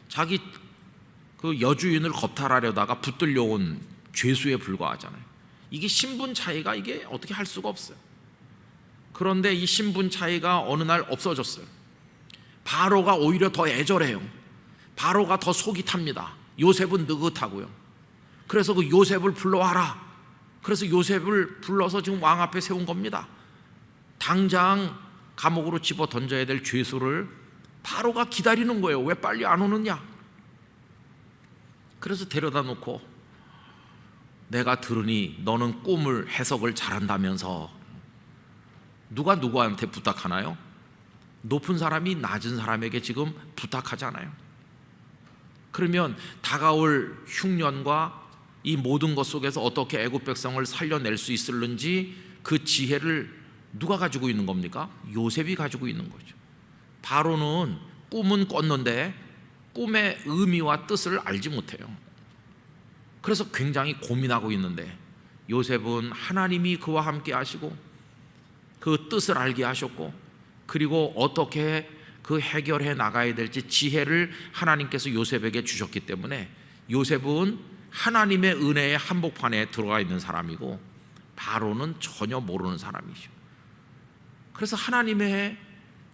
자기 그 여주인을 겁탈하려다가 붙들려온 죄수에 불과하잖아요. 이게 신분 차이가 이게 어떻게 할 수가 없어요. 그런데 이 신분 차이가 어느 날 없어졌어요. 바로가 오히려 더 애절해요. 바로가 더 속이 탑니다. 요셉은 느긋하고요. 그래서 그 요셉을 불러와라. 그래서 요셉을 불러서 지금 왕 앞에 세운 겁니다. 당장 감옥으로 집어 던져야 될 죄수를 바로가 기다리는 거예요. 왜 빨리 안 오느냐? 그래서 데려다 놓고, 내가 들으니 너는 꿈을 해석을 잘한다면서. 누가 누구한테 부탁하나요? 높은 사람이 낮은 사람에게 지금 부탁하잖아요. 그러면 다가올 흉년과 이 모든 것 속에서 어떻게 애굽 백성을 살려낼 수 있을는지 그 지혜를 누가 가지고 있는 겁니까? 요셉이 가지고 있는 거죠. 바로는 꿈은 꿨는데 꿈의 의미와 뜻을 알지 못해요. 그래서 굉장히 고민하고 있는데 요셉은 하나님이 그와 함께 하시고 그 뜻을 알게 하셨고, 그리고 어떻게 그 해결해 나가야 될지 지혜를 하나님께서 요셉에게 주셨기 때문에 요셉은 하나님의 은혜의 한복판에 들어가 있는 사람이고 바로는 전혀 모르는 사람이죠. 그래서 하나님의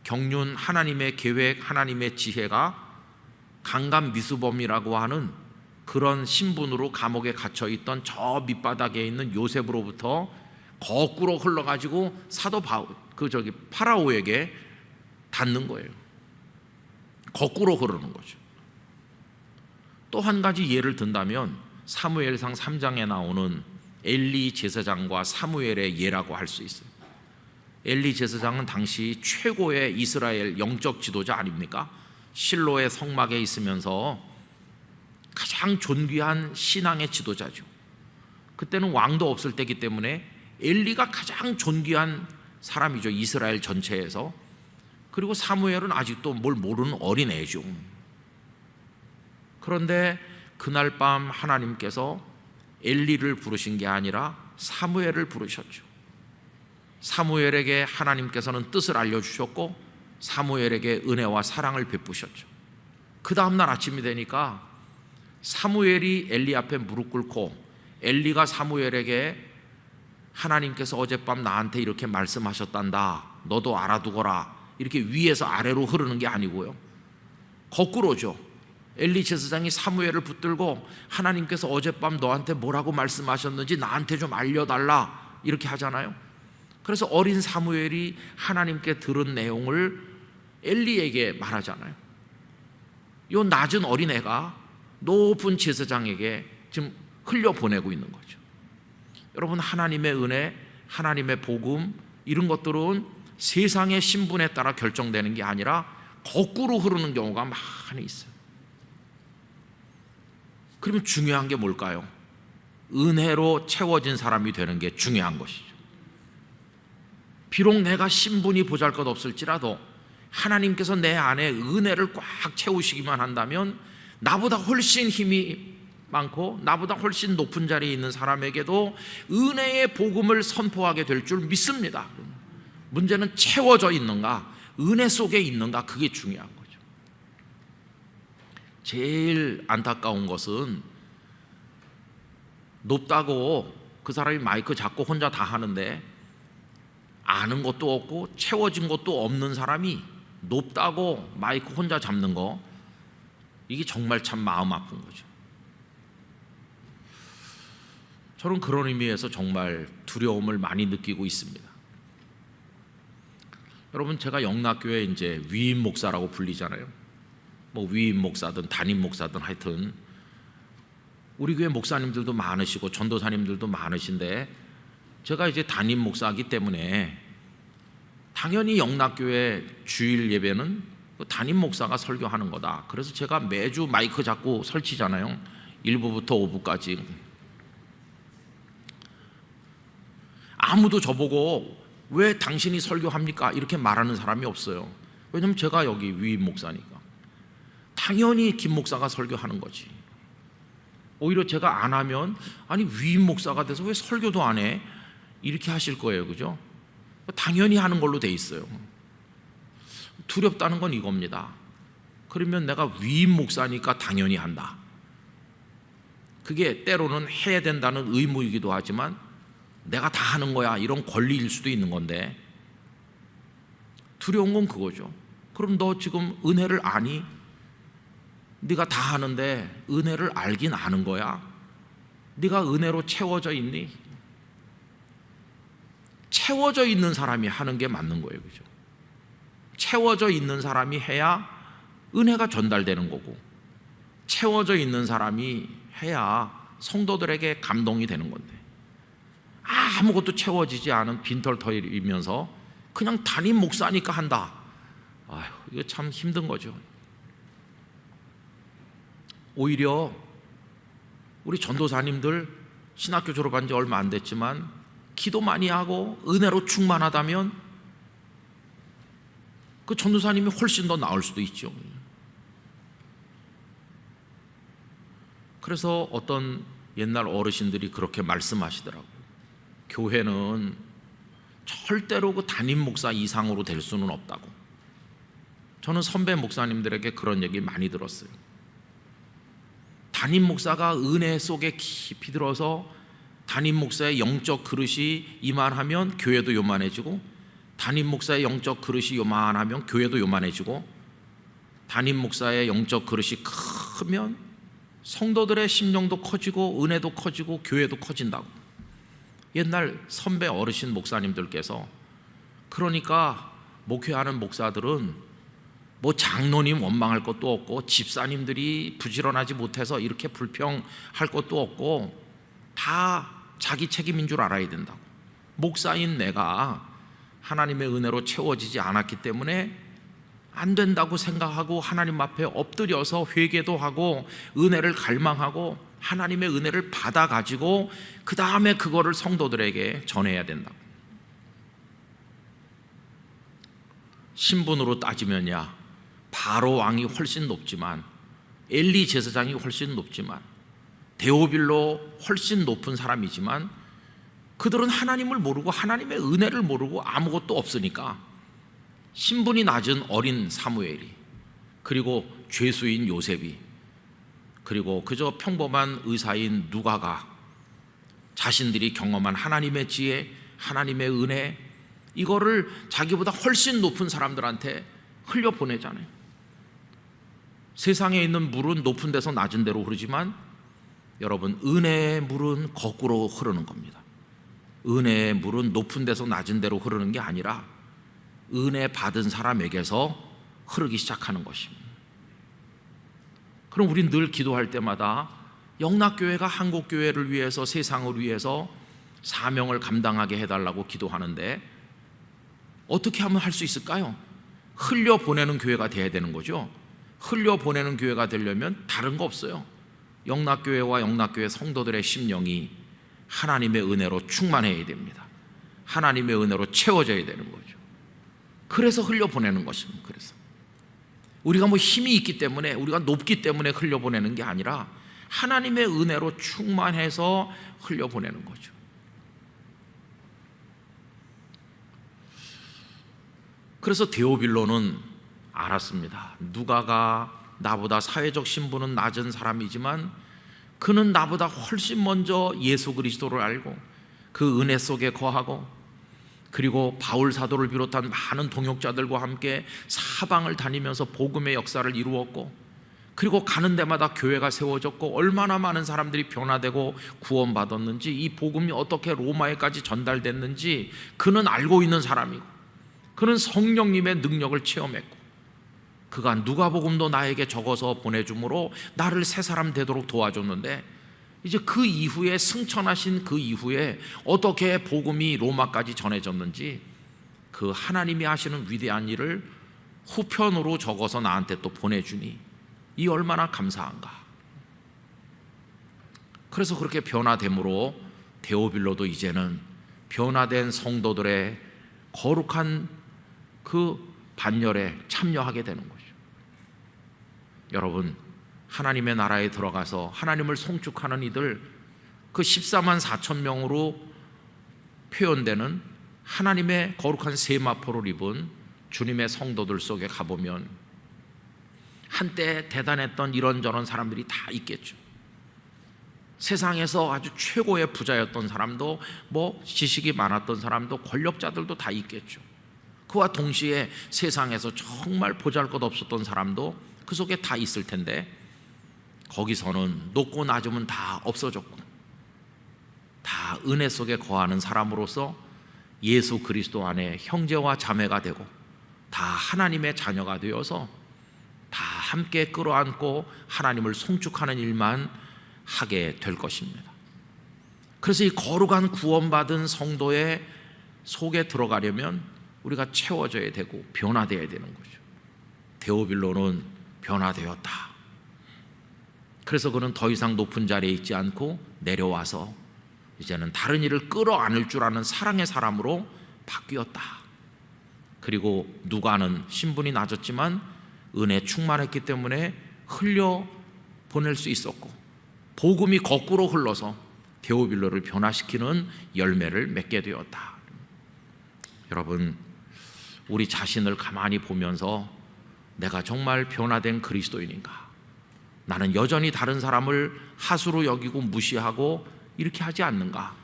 경륜, 하나님의 계획, 하나님의 지혜가 강간 미수범이라고 하는 그런 신분으로 감옥에 갇혀 있던 저 밑바닥에 있는 요셉으로부터 거꾸로 흘러가지고 사도 파라오에게 닿는 거예요. 거꾸로 흐르는 거죠. 또 한 가지 예를 든다면 사무엘상 3장에 나오는 엘리 제사장과 사무엘의 예라고 할 수 있어요. 엘리 제사장은 당시 최고의 이스라엘 영적 지도자 아닙니까? 실로의 성막에 있으면서 가장 존귀한 신앙의 지도자죠. 그때는 왕도 없을 때이기 때문에 엘리가 가장 존귀한 사람이죠, 이스라엘 전체에서. 그리고 사무엘은 아직도 뭘 모르는 어린애죠. 그런데 그날 밤 하나님께서 엘리를 부르신 게 아니라 사무엘을 부르셨죠. 사무엘에게 하나님께서는 뜻을 알려주셨고 사무엘에게 은혜와 사랑을 베푸셨죠. 그 다음날 아침이 되니까 사무엘이 엘리 앞에 무릎 꿇고, 엘리가 사무엘에게 하나님께서 어젯밤 나한테 이렇게 말씀하셨단다, 너도 알아두거라, 이렇게 위에서 아래로 흐르는 게 아니고요, 거꾸로죠. 엘리 제사장이 사무엘을 붙들고 하나님께서 어젯밤 너한테 뭐라고 말씀하셨는지 나한테 좀 알려달라, 이렇게 하잖아요. 그래서 어린 사무엘이 하나님께 들은 내용을 엘리에게 말하잖아요. 이 낮은 어린애가 높은 제사장에게 지금 흘려보내고 있는 거죠. 여러분, 하나님의 은혜, 하나님의 복음, 이런 것들은 세상의 신분에 따라 결정되는 게 아니라 거꾸로 흐르는 경우가 많이 있어요. 그러면 중요한 게 뭘까요? 은혜로 채워진 사람이 되는 게 중요한 것이죠. 비록 내가 신분이 보잘것없을지라도 하나님께서 내 안에 은혜를 꽉 채우시기만 한다면 나보다 훨씬 힘이 많고 나보다 훨씬 높은 자리에 있는 사람에게도 은혜의 복음을 선포하게 될 줄 믿습니다. 문제는 채워져 있는가, 은혜 속에 있는가, 그게 중요한 거죠. 제일 안타까운 것은 높다고 그 사람이 마이크 잡고 혼자 다 하는데 아는 것도 없고 채워진 것도 없는 사람이 높다고 마이크 혼자 잡는 거, 이게 정말 참 마음 아픈 거죠. 저는 그런 의미에서 정말 두려움을 많이 느끼고 있습니다. 여러분, 제가 영락교회 이제 위임 목사라고 불리잖아요. 뭐 위임 목사든 담임 목사든 하여튼 우리 교회 목사님들도 많으시고 전도사님들도 많으신데 제가 이제 담임 목사이기 때문에 당연히 영락교회 주일 예배는 담임 목사가 설교하는 거다. 그래서 제가 매주 마이크 잡고 설치잖아요. 1부부터 5부까지. 아무도 저보고 왜 당신이 설교합니까? 이렇게 말하는 사람이 없어요. 왜냐면 제가 여기 위임 목사니까. 당연히 김 목사가 설교하는 거지. 오히려 제가 안 하면 아니 위임 목사가 돼서 왜 설교도 안 해? 이렇게 하실 거예요. 그죠? 당연히 하는 걸로 돼 있어요. 두렵다는 건 이겁니다. 그러면 내가 위임 목사니까 당연히 한다. 그게 때로는 해야 된다는 의무이기도 하지만 내가 다 하는 거야 이런 권리일 수도 있는 건데, 두려운 건 그거죠. 그럼 너 지금 은혜를 아니? 네가 다 하는데 은혜를 알긴 아는 거야? 네가 은혜로 채워져 있니? 채워져 있는 사람이 하는 게 맞는 거예요. 그죠? 채워져 있는 사람이 해야 은혜가 전달되는 거고, 채워져 있는 사람이 해야 성도들에게 감동이 되는 건데, 아무것도 채워지지 않은 빈털터리면서 그냥 담임 목사니까 한다. 아휴, 이거 참 힘든 거죠. 오히려 우리 전도사님들 신학교 졸업한 지 얼마 안 됐지만 기도 많이 하고 은혜로 충만하다면 그 전도사님이 훨씬 더 나을 수도 있죠. 그래서 어떤 옛날 어르신들이 그렇게 말씀하시더라고요. 교회는 절대로 그 담임 목사 이상으로 될 수는 없다고. 저는 선배 목사님들에게 그런 얘기 많이 들었어요. 담임 목사가 은혜 속에 깊이 들어서 담임 목사의 영적 그릇이 이만하면 교회도 요만해지고, 담임 목사의 영적 그릇이 요만하면 교회도 요만해지고, 담임 목사의 영적 그릇이 크면 성도들의 심령도 커지고 은혜도 커지고 교회도 커진다고. 옛날 선배 어르신 목사님들께서, 그러니까 목회하는 목사들은 뭐 장로님 원망할 것도 없고 집사님들이 부지런하지 못해서 이렇게 불평할 것도 없고 다 자기 책임인 줄 알아야 된다고. 목사인 내가 하나님의 은혜로 채워지지 않았기 때문에 안 된다고 생각하고 하나님 앞에 엎드려서 회개도 하고 은혜를 갈망하고 하나님의 은혜를 받아가지고 그 다음에 그거를 성도들에게 전해야 된다. 신분으로 따지면야 바로 왕이 훨씬 높지만, 엘리 제사장이 훨씬 높지만, 데오빌로 훨씬 높은 사람이지만 그들은 하나님을 모르고 하나님의 은혜를 모르고 아무것도 없으니까 신분이 낮은 어린 사무엘이, 그리고 죄수인 요셉이, 그리고 그저 평범한 의사인 누가가 자신들이 경험한 하나님의 지혜, 하나님의 은혜, 이거를 자기보다 훨씬 높은 사람들한테 흘려보내잖아요. 세상에 있는 물은 높은 데서 낮은 데로 흐르지만 여러분, 은혜의 물은 거꾸로 흐르는 겁니다. 은혜의 물은 높은 데서 낮은 데로 흐르는 게 아니라 은혜 받은 사람에게서 흐르기 시작하는 것입니다. 그럼 우린 늘 기도할 때마다 영락교회가 한국교회를 위해서, 세상을 위해서 사명을 감당하게 해달라고 기도하는데 어떻게 하면 할 수 있을까요? 흘려보내는 교회가 돼야 되는 거죠. 흘려보내는 교회가 되려면 다른 거 없어요. 영락교회와 영락교회 성도들의 심령이 하나님의 은혜로 충만해야 됩니다. 하나님의 은혜로 채워져야 되는 거죠. 그래서 흘려보내는 것입니다. 그래서 우리가 뭐 힘이 있기 때문에, 우리가 높기 때문에 흘려보내는 게 아니라 하나님의 은혜로 충만해서 흘려보내는 거죠. 그래서 데오빌로는 알았습니다. 누가가 나보다 사회적 신분은 낮은 사람이지만 그는 나보다 훨씬 먼저 예수 그리스도를 알고 그 은혜 속에 거하고, 그리고 바울 사도를 비롯한 많은 동역자들과 함께 사방을 다니면서 복음의 역사를 이루었고, 그리고 가는 데마다 교회가 세워졌고, 얼마나 많은 사람들이 변화되고 구원받았는지, 이 복음이 어떻게 로마에까지 전달됐는지 그는 알고 있는 사람이고, 그는 성령님의 능력을 체험했고, 그가 누가복음도 나에게 적어서 보내줌으로 나를 새 사람 되도록 도와줬는데, 이제 그 이후에 승천하신 그 이후에 어떻게 복음이 로마까지 전해졌는지 그 하나님이 하시는 위대한 일을 후편으로 적어서 나한테 또 보내주니 이 얼마나 감사한가. 그래서 그렇게 변화됨으로 데오빌로도 이제는 변화된 성도들의 거룩한 그 반열에 참여하게 되는 거죠. 여러분, 하나님의 나라에 들어가서 하나님을 송축하는 이들, 그 14만 4천 명으로 표현되는 하나님의 거룩한 세마포를 입은 주님의 성도들 속에 가보면 한때 대단했던 이런저런 사람들이 다 있겠죠. 세상에서 아주 최고의 부자였던 사람도, 뭐 지식이 많았던 사람도, 권력자들도 다 있겠죠. 그와 동시에 세상에서 정말 보잘것없었던 사람도 그 속에 다 있을 텐데, 거기서는 높고 낮음은 다 없어졌고 다 은혜 속에 거하는 사람으로서 예수 그리스도 안에 형제와 자매가 되고 다 하나님의 자녀가 되어서 다 함께 끌어안고 하나님을 송축하는 일만 하게 될 것입니다. 그래서 이 거룩한 구원받은 성도의 속에 들어가려면 우리가 채워져야 되고 변화되어야 되는 거죠. 데오빌로는 변화되었다. 그래서 그는 더 이상 높은 자리에 있지 않고 내려와서 이제는 다른 이를 끌어안을 줄 아는 사랑의 사람으로 바뀌었다. 그리고 누가는 신분이 낮았지만 은혜 충만했기 때문에 흘려 보낼 수 있었고, 복음이 거꾸로 흘러서 데오빌로를 변화시키는 열매를 맺게 되었다. 여러분, 우리 자신을 가만히 보면서 내가 정말 변화된 그리스도인인가? 나는 여전히 다른 사람을 하수로 여기고 무시하고 이렇게 하지 않는가?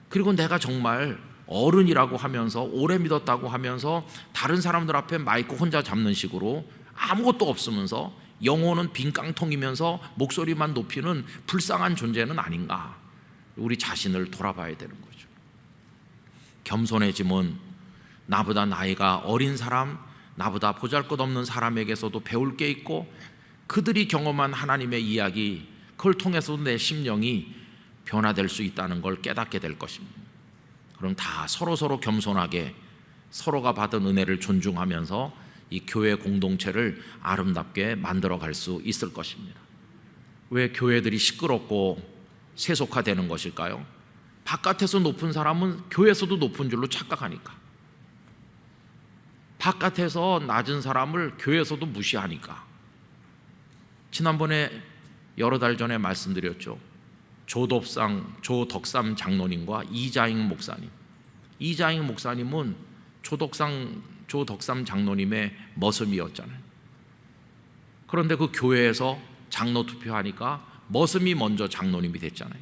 그리고 내가 정말 어른이라고 하면서, 오래 믿었다고 하면서 다른 사람들 앞에 마이크 혼자 잡는 식으로 아무것도 없으면서 영혼은 빈 깡통이면서 목소리만 높이는 불쌍한 존재는 아닌가? 우리 자신을 돌아봐야 되는 거죠. 겸손해짐은 나보다 나이가 어린 사람, 나보다 보잘것없는 사람에게서도 배울 게 있고, 그들이 경험한 하나님의 이야기, 그걸 통해서도 내 심령이 변화될 수 있다는 걸 깨닫게 될 것입니다. 그럼 다 서로 겸손하게 서로가 받은 은혜를 존중하면서 이 교회 공동체를 아름답게 만들어 갈 수 있을 것입니다. 왜 교회들이 시끄럽고 세속화되는 것일까요? 바깥에서 높은 사람은 교회에서도 높은 줄로 착각하니까, 바깥에서 낮은 사람을 교회에서도 무시하니까. 지난번에 여러 달 전에 말씀드렸죠. 조덕삼 장로님과 이자익 목사님. 이자익 목사님은 조덕삼 장로님의 머슴이었잖아요. 그런데 그 교회에서 장로 투표하니까 머슴이 먼저 장로님이 됐잖아요.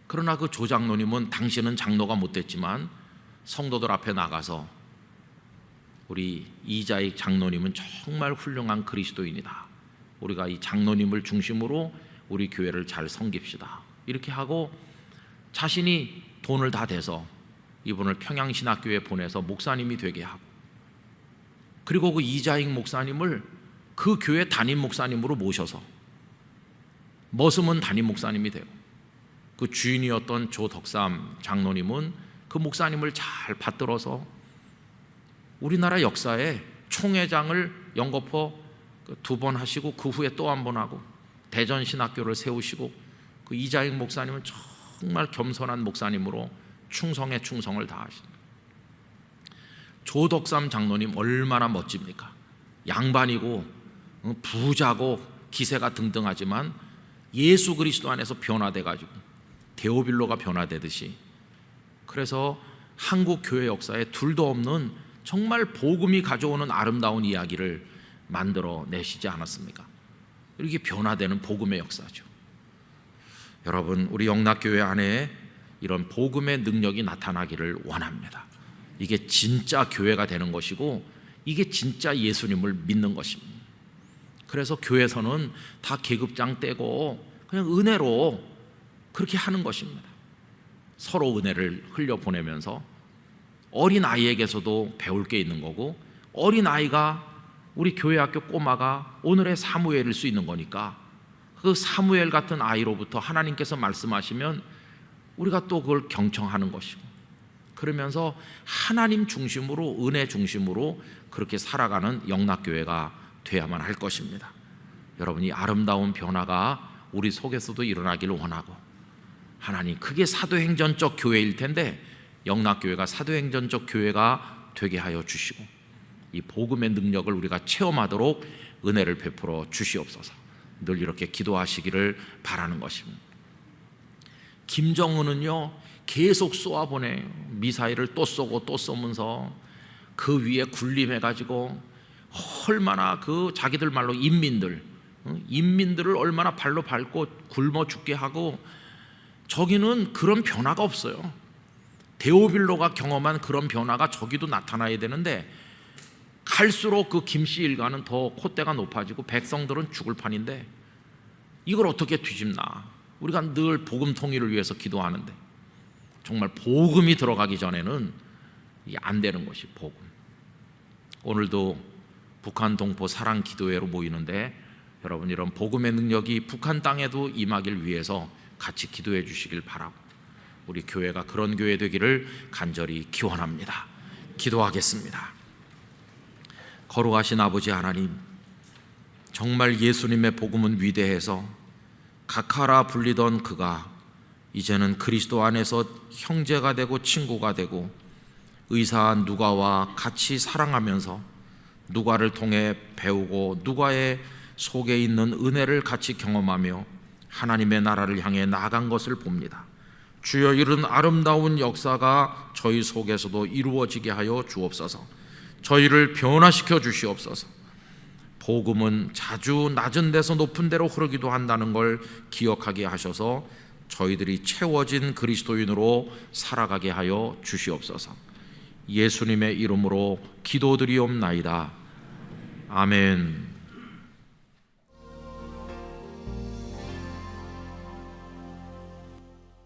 그러나 그 조 장로님은 당시는 장로가 못 됐지만 성도들 앞에 나가서 우리 이자익 장로님은 정말 훌륭한 그리스도인이다. 우리가 이 장로님을 중심으로 우리 교회를 잘 섬깁시다. 이렇게 하고 자신이 돈을 다 대서 이분을 평양신학교에 보내서 목사님이 되게 하고, 그리고 그 이자익 목사님을 그 교회 담임 목사님으로 모셔서 머슴은 담임 목사님이 되고, 그 주인이었던 조덕삼 장로님은 그 목사님을 잘 받들어서 우리나라 역사에 총회장을 영거포 2번 하시고 그 후에 또 한 번 하고 대전신학교를 세우시고, 그 이자익 목사님은 정말 겸손한 목사님으로 충성에 충성을 다하십니다. 조덕삼 장로님 얼마나 멋집니까? 양반이고 부자고 기세가 등등하지만 예수 그리스도 안에서 변화돼가지고 데오빌로가 변화되듯이, 그래서 한국 교회 역사에 둘도 없는 정말 복음이 가져오는 아름다운 이야기를 만들어 내시지 않았습니까? 이렇게 변화되는 복음의 역사죠. 여러분, 우리 영락교회 안에 이런 복음의 능력이 나타나기를 원합니다. 이게 진짜 교회가 되는 것이고, 이게 진짜 예수님을 믿는 것입니다. 그래서 교회에서는 다 계급장 떼고 그냥 은혜로 그렇게 하는 것입니다. 서로 은혜를 흘려보내면서 어린아이에게서도 배울 게 있는 거고, 어린아이가 우리 교회학교 꼬마가 오늘의 사무엘일 수 있는 거니까 그 사무엘 같은 아이로부터 하나님께서 말씀하시면 우리가 또 그걸 경청하는 것이고, 그러면서 하나님 중심으로, 은혜 중심으로 그렇게 살아가는 영락교회가 돼야만 할 것입니다. 여러분이 아름다운 변화가 우리 속에서도 일어나기를 원하고, 하나님, 그게 사도행전적 교회일 텐데 영락교회가 사도행전적 교회가 되게 하여 주시고, 이 복음의 능력을 우리가 체험하도록 은혜를 베풀어 주시옵소서. 늘 이렇게 기도하시기를 바라는 것입니다. 김정은은요, 계속 쏘아보내요. 미사일을 또 쏘고 또 쏘면서 그 위에 군림해가지고 얼마나 그 자기들 말로 인민들을 얼마나 발로 밟고 굶어 죽게 하고, 저기는 그런 변화가 없어요. 데오빌로가 경험한 그런 변화가 저기도 나타나야 되는데, 갈수록 그 김씨 일가는 더 콧대가 높아지고 백성들은 죽을 판인데 이걸 어떻게 뒤집나? 우리가 늘 복음 통일을 위해서 기도하는데 정말 복음이 들어가기 전에는 이게 안 되는 것이 복음. 오늘도 북한 동포 사랑 기도회로 모이는데, 여러분, 이런 복음의 능력이 북한 땅에도 임하길 위해서 같이 기도해 주시길 바라고, 우리 교회가 그런 교회 되기를 간절히 기원합니다. 기도하겠습니다. 거룩하신 아버지 하나님, 정말 예수님의 복음은 위대해서 각하라 불리던 그가 이제는 그리스도 안에서 형제가 되고 친구가 되고 의사한 누가와 같이 사랑하면서 누가를 통해 배우고 누가의 속에 있는 은혜를 같이 경험하며 하나님의 나라를 향해 나아간 것을 봅니다. 주여, 이런 아름다운 역사가 저희 속에서도 이루어지게 하여 주옵소서. 저희를 변화시켜 주시옵소서. 복음은 자주 낮은 데서 높은 데로 흐르기도 한다는 걸 기억하게 하셔서 저희들이 채워진 그리스도인으로 살아가게 하여 주시옵소서. 예수님의 이름으로 기도드리옵나이다. 아멘.